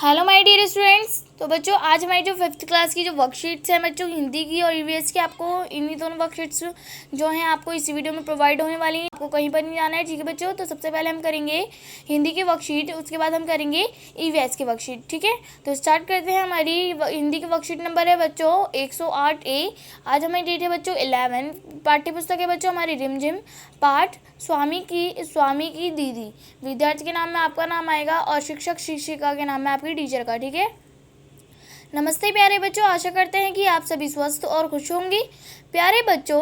Hello my dear students. तो बच्चों आज हमारी जो 5th क्लास की जो वर्कशीट्स हैं बच्चों हिंदी की और ईवीएस की, आपको इन्हीं दोनों वर्कशीट्स जो हैं आपको इस वीडियो में प्रोवाइड होने वाली हैं। आपको कहीं पर नहीं जाना है, ठीक है बच्चों। तो सबसे पहले हम करेंगे हिंदी की वर्कशीट, उसके बाद हम करेंगे ईवीएस की वर्कशीट, ठीक है। तो स्टार्ट करते हैं। हमारी हिंदी की वर्कशीट नंबर है बच्चों 108A। आज हमारी डेट है बच्चों 11। पाठ्य पुस्तक है बच्चों हमारी रिमझिम। पाठ स्वामी की दीदी। विद्यार्थी के नाम में आपका नाम आएगा और शिक्षक शिक्षिका के नाम में आपकी टीचर का, ठीक है। नमस्ते प्यारे बच्चों, आशा करते हैं कि आप सभी स्वस्थ और खुश होंगे। प्यारे बच्चों,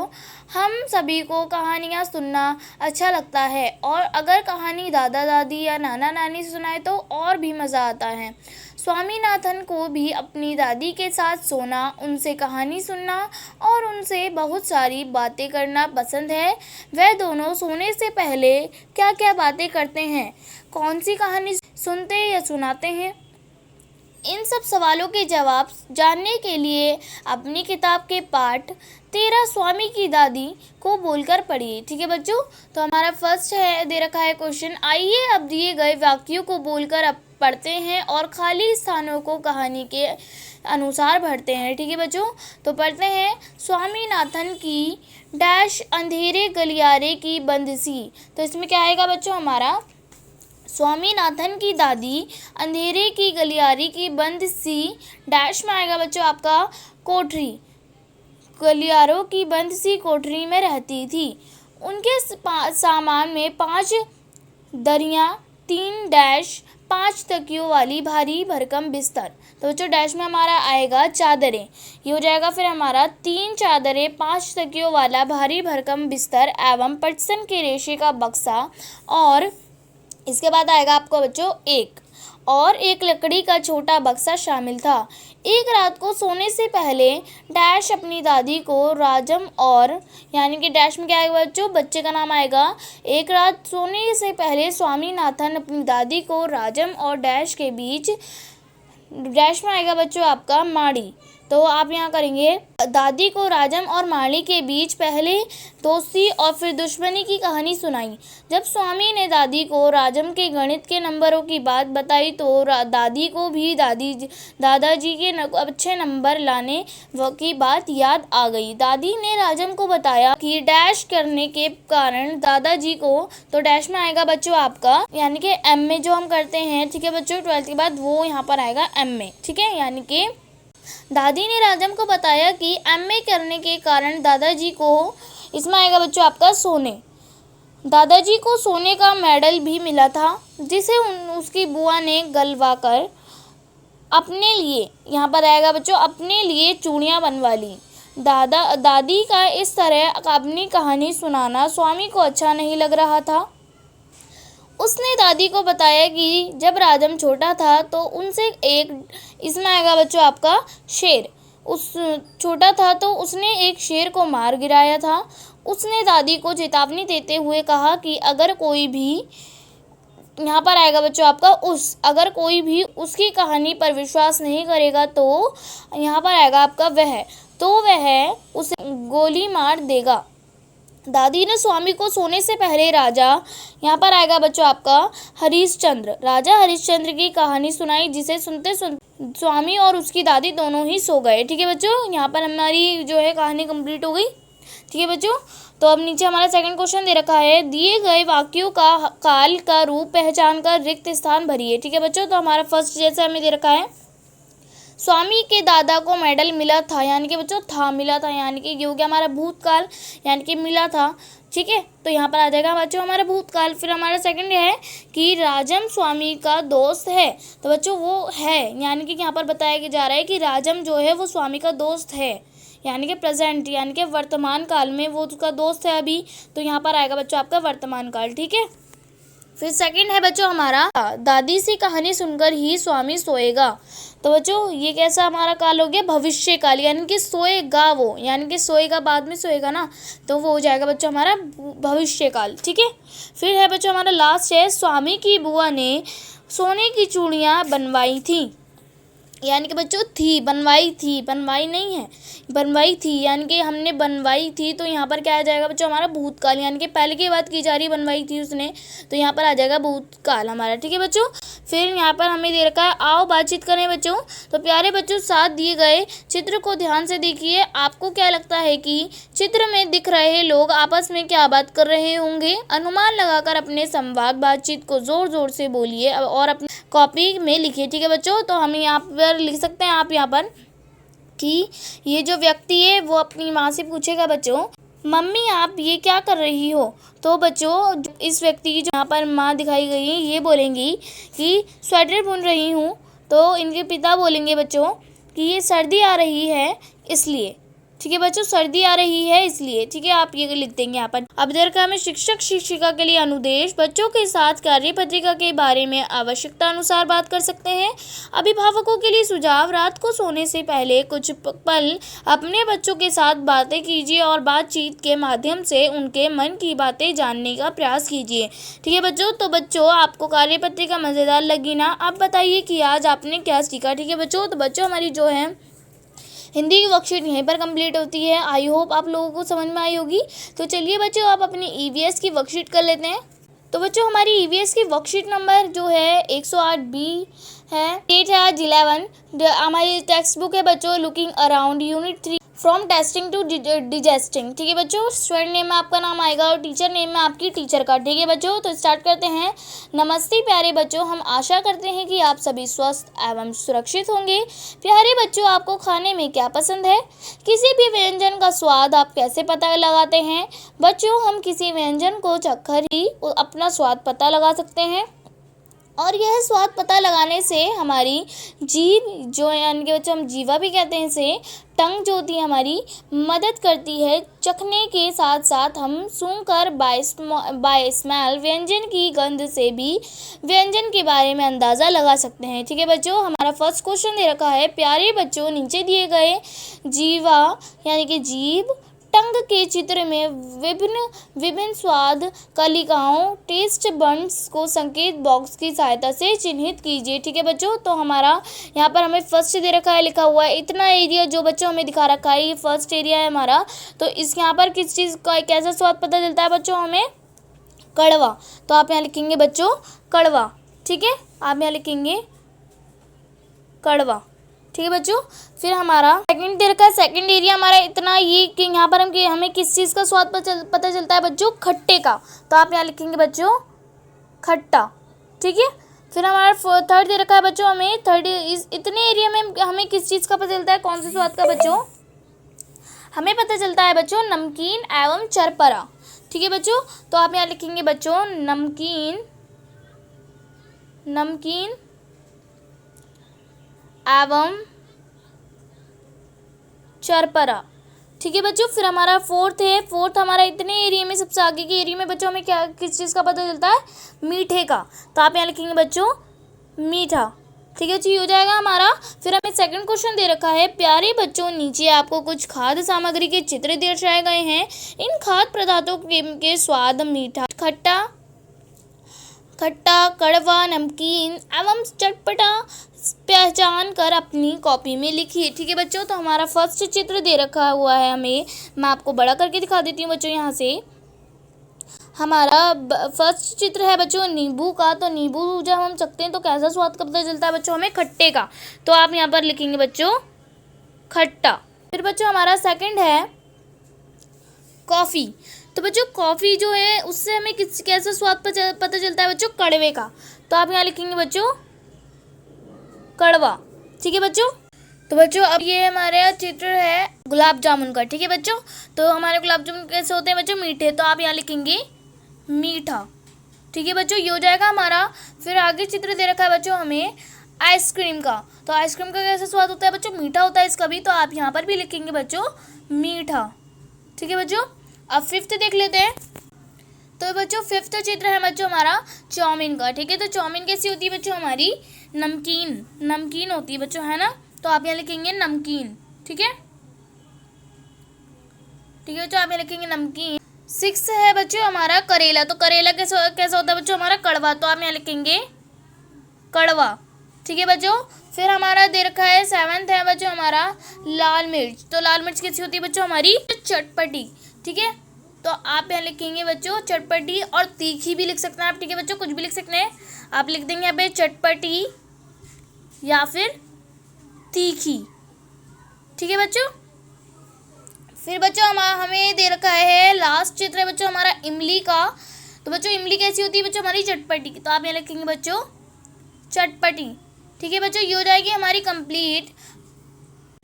हम सभी को कहानियाँ सुनना अच्छा लगता है और अगर कहानी दादा दादी या नाना नानी से सुनाए तो और भी मज़ा आता है। स्वामीनाथन को भी अपनी दादी के साथ सोना, उनसे कहानी सुनना और उनसे बहुत सारी बातें करना पसंद है। वह दोनों सोने से पहले क्या क्या बातें करते हैं, कौन सी कहानी सुनते या सुनाते हैं, इन सब सवालों के जवाब जानने के लिए अपनी किताब के पाठ 13 स्वामी की दादी को बोलकर पढ़िए, ठीक है बच्चों। तो हमारा फर्स्ट है दे रखा है क्वेश्चन। आइए अब दिए गए वाक्यों को बोलकर अब पढ़ते हैं और खाली स्थानों को कहानी के अनुसार भरते हैं, ठीक है बच्चों। तो पढ़ते हैं। स्वामीनाथन की डैश अंधेरे गलियारे की बंदसी। तो इसमें क्या आएगा बच्चों हमारा, स्वामीनाथन की दादी अंधेरे की गलियारे की बंद सी डैश में आएगा बच्चों आपका कोठरी, गलियारों की बंद सी कोठरी में रहती थी। उनके सामान में 5 दरियां, 3 डैश 5 तकियों वाली भारी भरकम बिस्तर। तो बच्चों डैश में हमारा आएगा चादरें, ये हो जाएगा फिर हमारा 3 चादरें, 5 तकियों वाला भारी भरकम बिस्तर एवं पटसन के रेशे का बक्सा। और इसके बाद आएगा आपको बच्चों एक लकड़ी का छोटा बक्सा शामिल था। एक रात को सोने से पहले डैश अपनी दादी को राजम और, यानी कि डैश में क्या आएगा बच्चों, बच्चे का नाम आएगा। एक रात सोने से पहले स्वामीनाथन अपनी दादी को राजम और डैश के बीच, डैश में आएगा बच्चों आपका माड़ी। तो आप यहाँ करेंगे दादी को राजम और माली के बीच पहले दोस्ती और फिर दुश्मनी की कहानी सुनाई। जब स्वामी ने दादी को राजम के गणित के नंबरों की बात बताई तो दादी को भी दादाजी के अच्छे नंबर लाने की बात याद आ गई। दादी ने राजम को बताया कि डैश करने के कारण दादाजी को, तो डैश में आएगा बच्चों आपका, यानी कि एम में जो हम करते हैं, ठीक है बच्चों 12th के बाद वो यहाँ पर आएगा एम में, ठीक है। यानी कि दादी ने राजम को बताया कि एमए करने के कारण दादाजी को, इसमें आएगा बच्चों आपका सोने, दादाजी को सोने का मेडल भी मिला था जिसे उसकी बुआ ने गलवाकर अपने लिए, यहाँ पर आएगा बच्चों अपने लिए चूड़ियाँ बनवा ली। दादी का इस तरह अपनी कहानी सुनाना स्वामी को अच्छा नहीं लग रहा था। उसने दादी को बताया कि जब राजम छोटा था तो उनसे इसमें आएगा बच्चों आपका शेर, उस छोटा था तो उसने एक शेर को मार गिराया था। उसने दादी को चेतावनी देते हुए कहा कि अगर कोई भी, यहाँ पर आएगा बच्चों आपका अगर कोई भी उसकी कहानी पर विश्वास नहीं करेगा तो यहाँ पर आएगा आपका वह उसे गोली मार देगा। दादी ने स्वामी को सोने से पहले राजा, यहाँ पर आएगा बच्चों आपका राजा हरिश्चंद्र की कहानी सुनाई, जिसे सुनते सुनते स्वामी और उसकी दादी दोनों ही सो गए, ठीक है बच्चों। यहाँ पर हमारी जो है कहानी कंप्लीट हो गई, ठीक है बच्चों। तो अब नीचे हमारा सेकंड क्वेश्चन दे रखा है। दिए गए वाक्यों का काल का रूप पहचान कर रिक्त स्थान भरिए, ठीक है बच्चों। तो हमारा फर्स्ट जैसे हमें दे रखा है, स्वामी के दादा को मेडल मिला था, यानी कि बच्चों था मिला था, यानी कि ये हो गया हमारा भूतकाल, यानी कि मिला था, ठीक है। तो यहाँ पर आ जाएगा बच्चों हमारा भूतकाल। फिर हमारा सेकंड है कि राजम स्वामी का दोस्त है, तो बच्चों वो है, यानी कि यहाँ पर बताया जा रहा है कि राजम जो है वो स्वामी का दोस्त है, यानी कि प्रेजेंट, यानी कि वर्तमान काल में वो उसका दोस्त है अभी। तो यहाँ पर आएगा बच्चों आपका वर्तमान काल, ठीक है। फिर सेकंड है बच्चों हमारा, दादी से कहानी सुनकर ही स्वामी सोएगा। तो बच्चों ये कैसा हमारा काल हो गया, भविष्य काल, यानी कि सोएगा वो, यानी कि सोएगा बाद में सोएगा ना, तो वो हो जाएगा बच्चों हमारा भविष्य काल, ठीक है। फिर है बच्चों हमारा लास्ट है, स्वामी की बुआ ने सोने की चूड़ियाँ बनवाई थी। यानी कि बच्चों थी, बनवाई नहीं है, बनवाई थी, यानी कि हमने बनवाई थी। तो यहाँ पर क्या आ जाएगा बच्चों हमारा भूतकाल, यानी कि पहले की बात की जा रही है, बनवाई थी उसने, तो यहाँ पर आ जाएगा भूतकाल हमारा। ठीक है बच्चों। फिर यहाँ पर हमें दे रखा है आओ बातचीत करें बच्चों। तो प्यारे बच्चों साथ दिए गए चित्र को ध्यान से देखिए। आपको क्या लगता है कि चित्र में दिख रहे लोग आपस में क्या बात कर रहे होंगे? अनुमान लगाकर अपने संवाद बातचीत को जोर जोर से बोलिए और अपनी कॉपी में लिखिए। ठीक है बच्चों। तो हम यहाँ पर लिख सकते हैं आप यहाँ पर कि ये जो व्यक्ति है वो अपनी माँ से पूछेगा बच्चों, मम्मी आप ये क्या कर रही हो? तो बच्चों इस व्यक्ति की जो यहाँ पर माँ दिखाई गई है ये बोलेंगी कि स्वेटर बुन रही हूँ। तो इनके पिता बोलेंगे बच्चों कि ये सर्दी आ रही है इसलिए। ठीक है बच्चों, सर्दी आ रही है इसलिए। ठीक है, आप ये लिख देंगे यहाँ पर। अब इधर का हमें शिक्षक शिक्षिका के लिए अनुदेश, बच्चों के साथ कार्य पत्रिका के बारे में आवश्यकता अनुसार बात कर सकते हैं। अभिभावकों के लिए सुझाव, रात को सोने से पहले कुछ पल अपने बच्चों के साथ बातें कीजिए और बातचीत के माध्यम से उनके मन की बातें जानने का प्रयास कीजिए। ठीक है बच्चों। तो बच्चों आपको कार्य पत्रिका मज़ेदार लगी ना? आप बताइए कि आज आपने क्या सीखा। ठीक है बच्चों। तो बच्चों हमारी जो है हिंदी की वर्कशीट यहीं पर कंप्लीट होती है। आई होप आप लोगों को समझ में आई होगी। तो चलिए बच्चों आप अपनी ईवीएस की वर्कशीट कर लेते हैं। तो बच्चों हमारी ईवीएस की वर्कशीट नंबर जो है 108 बी है, डेट है आज 11। हमारी टेक्स्ट बुक है बच्चों looking around unit 3 from testing to digesting. ठीक है बच्चों। स्टूडेंट नेम में आपका नाम आएगा और टीचर नेम में आपकी टीचर का। ठीक है बच्चों। तो स्टार्ट करते हैं। नमस्ते प्यारे बच्चों, हम आशा करते हैं कि आप सभी स्वस्थ एवं सुरक्षित होंगे। प्यारे बच्चों आपको खाने में क्या पसंद है? किसी भी व्यंजन का स्वाद आप कैसे पता लगाते हैं? बच्चों हम किसी व्यंजन को चखकर ही अपना स्वाद पता लगा सकते हैं और यह स्वाद पता लगाने से हमारी जीभ जो यानी कि बच्चों हम जीवा भी कहते हैं इसे, टंग जो होती है हमारी मदद करती है। चखने के साथ साथ हम सूंघकर बाय स्मेल व्यंजन की गंध से भी व्यंजन के बारे में अंदाज़ा लगा सकते हैं। ठीक है बच्चों। हमारा फर्स्ट क्वेश्चन दे रखा है, प्यारे बच्चों नीचे दिए गए जीवा यानी कि जीभ टंग के चित्र में विभिन्न स्वाद कलिकाओं टेस्ट बड्स को संकेत बॉक्स की सहायता से चिन्हित कीजिए। ठीक है बच्चों। तो हमारा यहाँ पर हमें फर्स्ट दे रखा है, लिखा हुआ है इतना एरिया जो बच्चों हमें दिखा रखा है ये फर्स्ट एरिया है हमारा। तो इस यहाँ पर किस चीज़ का कैसा स्वाद पता चलता है बच्चों? हमें कड़वा। तो आप यहाँ लिखेंगे बच्चों कड़वा। ठीक है, आप यहाँ लिखेंगे कड़वा। ठीक है बच्चों। फिर हमारा सेकंड दे रखा है, सेकंड एरिया हमारा इतना ये कि यहाँ पर हमें किस चीज़ का स्वाद पता चलता है बच्चों? खट्टे का। तो आप यहाँ लिखेंगे बच्चों खट्टा। ठीक है। फिर हमारा थर्ड दे रखा है बच्चों, हमें थर्ड इतने एरिया में हमें किस चीज़ का पता चलता है? कौन से स्वाद का बच्चों? हमें पता चलता है बच्चों नमकीन एवं चरपरा। ठीक है बच्चों। तो आप यहाँ लिखेंगे बच्चों नमकीन एवं चरपरा। ठीक है बच्चों। फिर हमारा फोर्थ है, फोर्थ हमारा इतने एरिया में सबसे आगे के एरिया में बच्चों हमें क्या किस चीज़ का पता चलता है? मीठे का। तो आप यहाँ लिखेंगे बच्चों मीठा। ठीक है जी, हो जाएगा हमारा। फिर हमें सेकंड क्वेश्चन दे रखा है, प्यारे बच्चों नीचे आपको कुछ खाद्य सामग्री के चित्र दर्शाए गए हैं। इन खाद्य पदार्थों के स्वाद मीठा, खट्टा, कड़वा, नमकीन एवं चटपटा पहचान कर अपनी कॉपी में लिखिए। ठीक है बच्चों। तो हमारा फर्स्ट चित्र दे रखा हुआ है हमें, मैं आपको बड़ा करके दिखा देती हूँ बच्चों। यहाँ से हमारा फर्स्ट चित्र है बच्चों नींबू का। तो नींबू जब हम चखते हैं तो कैसा स्वाद का पता चलता है बच्चों? हमें खट्टे का। तो आप यहाँ पर लिखेंगे बच्चों खट्टा। फिर बच्चों हमारा सेकंड है कॉफ़ी। तो बच्चों कॉफ़ी जो है उससे हमें कैसा स्वाद पता चलता है बच्चों? कड़वे का। तो आप यहाँ लिखेंगे बच्चों कड़वा। ठीक है बच्चों। तो बच्चों अब ये हमारा चित्र है गुलाब जामुन का। ठीक है बच्चों। तो हमारे गुलाब जामुन कैसे होते हैं बच्चों? मीठे। तो आप यहाँ लिखेंगे मीठा। ठीक है बच्चों, ये हो जाएगा हमारा। फिर आगे चित्र दे रखा है बच्चों हमें आइसक्रीम का। तो आइसक्रीम का कैसा स्वाद होता है बच्चों? मीठा होता है इसका भी। तो आप यहाँ पर भी लिखेंगे बच्चों मीठा। ठीक है बच्चों। अब फिफ्थ देख लेते हैं। तो बच्चों फिफ्थ चित्र है बच्चों हमारा चाउमीन का। ठीक है। तो चाउमीन कैसी होती है बच्चों? हमारी नमकीन होती है बच्चों, है ना। तो आप यहाँ लिखेंगे नमकीन। ठीक है। ठीक है बच्चों, आप यहाँ लिखेंगे नमकीन। सिक्स है बच्चों हमारा करेला। तो करेला कैसा होता है बच्चों? हमारा कड़वा। तो आप यहाँ लिखेंगे कड़वा। ठीक है बच्चों। फिर हमारा दे रखा है 7th है बच्चों हमारा लाल मिर्च। तो लाल मिर्च कैसी होती है बच्चों, हमारी चटपटी। ठीक है, तो आप यहाँ लिखेंगे बच्चों चटपटी, और तीखी भी लिख सकते हैं आप। ठीक है बच्चों, कुछ भी लिख सकते हैं आप, लिख देंगे यहाँ पे चटपटी या फिर तीखी। ठीक है बच्चों। फिर बच्चों हमें दे रखा है लास्ट चित्र है बच्चों हमारा इमली का। तो बच्चों इमली कैसी होती है बच्चों, हमारी चटपटी। तो आप यहाँ लिखेंगे बच्चों चटपटी। ठीक है बच्चों, ये हो जाएगी हमारी कंप्लीट।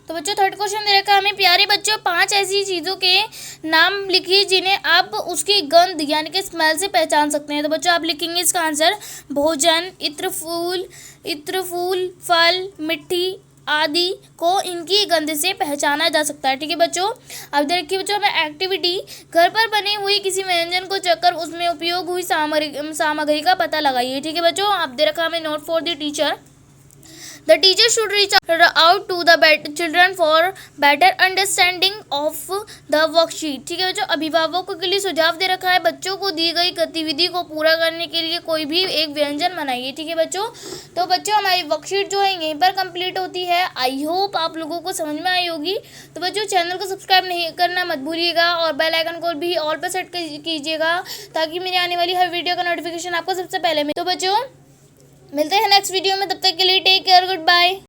तो बच्चों थर्ड क्वेश्चन दे रखा है हमें, प्यारे बच्चों 5 ऐसी चीज़ों के नाम लिखिए जिन्हें आप उसकी गंध यानी कि स्मेल से पहचान सकते हैं। तो बच्चों आप लिखेंगे इसका आंसर भोजन, इत्र फूल, फल, मिट्टी आदि को इनकी गंध से पहचाना जा सकता है। ठीक है बच्चों। अब देखिए बच्चों हमें एक्टिविटी, घर पर बने हुई किसी व्यंजन को चखकर उसमें उपयोग हुई सामग्री का पता लगाइए। ठीक है बच्चों, आप दे रखा हमें note for the teacher. The teacher should reach out to the children for better understanding of the worksheet। ठीक है बच्चों, अभिभावकों के लिए सुझाव दे रखा है, बच्चों को दी गई गतिविधि को पूरा करने के लिए कोई भी एक व्यंजन बनाइए। ठीक है बच्चों। तो बच्चों हमारी वर्कशीट जो है यहीं पर कंप्लीट होती है। आई होप आप लोगों को समझ में आई होगी। तो बच्चों चैनल को सब्सक्राइब नहीं करना मत भूलिएगा, और बेल आइकन को भी ऑल पर सेट कीजिएगा, ताकि मेरी आने वाली हर वीडियो का नोटिफिकेशन आपको सबसे पहले मिले। तो बच्चों मिलते हैं नेक्स्ट वीडियो में, तब तक के लिए टेक केयर, गुड बाय।